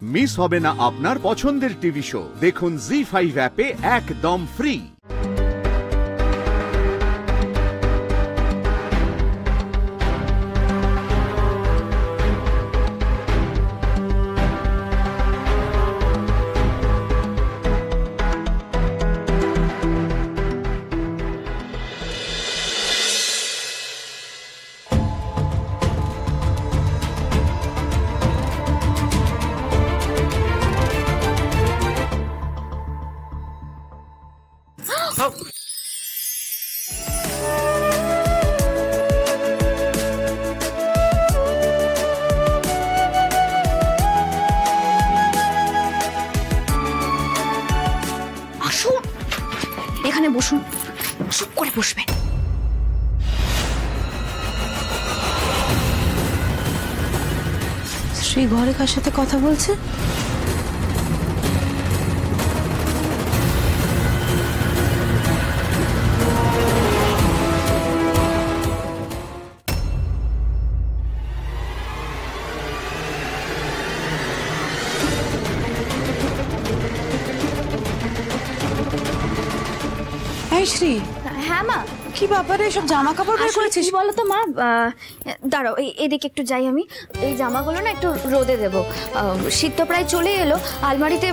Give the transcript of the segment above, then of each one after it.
Miss হবে না আপনার পছন্দের টিভি শো। দেখুন জি5 অ্যাপে একদম ফ্রি। আসুন, এখানে বসুন, চুপ করে বসবেন। শ্রী ঘরে কার সাথে কথা বলছে? শ্রী, হ্যাঁ মা। কি ব্যাপারে সব জামা কাপড় বের করেছিস? বলো তো মা, দাঁড়াও, এদিকে একটু যাই আমি। এই জামাগুলো না একটু রোদে দেবো। শীত তো প্রায় চলে এলো, আলমারিতে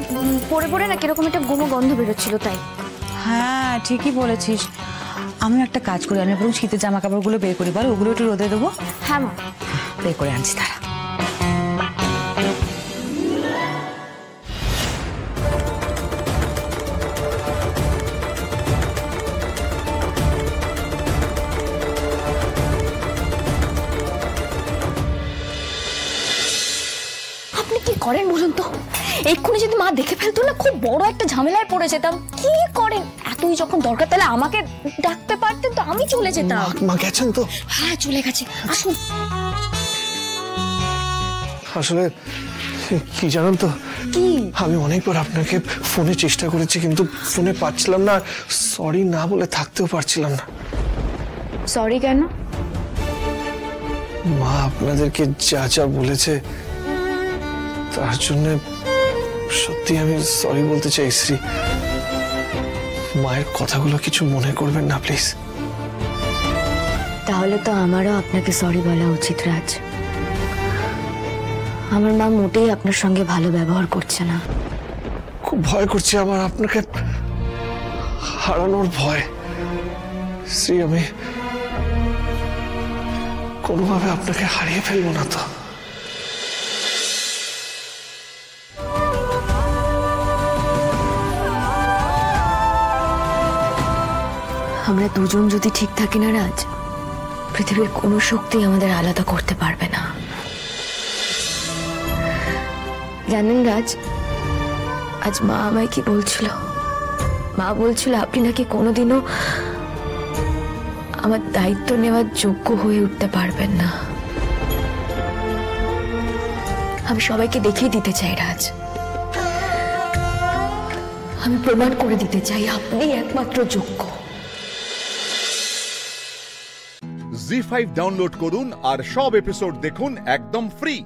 পরে পরে না কিরকম একটা গুনো গন্ধ বেরোচ্ছিল, তাই। হ্যাঁ ঠিকই বলেছিস। আমি একটা কাজ করি, আমি বরং শীতের জামা কাপড়গুলো বের করি, বল ওগুলো একটু রোদে দেবো। হ্যাঁ মা, বের করে আনছি, তারা। আপনি কি করেন বলুন তো? এক্ষুনি যদি মা দেখে ফেলতো না, খুব বড় একটা ঝামেলায় পড়ে যেতাম। কি করেন? এতই যখন দরকার তাহলে আমাকে ডাকতে পারতেন, তো আমি চলে যেতাম। মা গেছেন তো? হ্যাঁ চলে গেছে, আসুন। আসলে কি জানেন তো, কি? আমি অনেকবার আপনাকে ফোনে চেষ্টা করেছি, কিন্তু ফোনে পাচ্ছিলাম না। সরি না বলে থাকতেও পারছিলাম না। সরি কেন? মা আপনাদেরকে যা যা বলেছে তার জন্য সত্যি আমি সরি বলতে চাই। শ্রী, মায়ের কথাগুলো কিছু মনে করবেন না প্লিজ। তাহলে তো আমারও আপনাকে সরি বলা উচিত রাজ। আমার মা মোটেই আপনার সঙ্গে ভালো ব্যবহার করছে না। খুব ভয় করছে আমার, আপনাকে হারানোর ভয়। শ্রী, আমি কোনোভাবে আপনাকে হারিয়ে ফেলবো না তো? আমরা দুজন যদি ঠিক থাকি না রাজ, পৃথিবীর কোনো শক্তি আমাদের আলাদা করতে পারবে না। জানেন রাজ, আজ মা আমায় কি বলছিল? মা বলছিল আপনি নাকি কোনোদিনও আমার দায়িত্ব নেওয়ার যোগ্য হয়ে উঠতে পারবেন না। আমি সবাইকে দেখিয়ে দিতে চাই রাজ, আমি প্রমাণ করে দিতে চাই আপনি একমাত্র যোগ্য। জি5 ডাউনলোড করুন আর সব এপিসোড দেখুন একদম ফ্রি।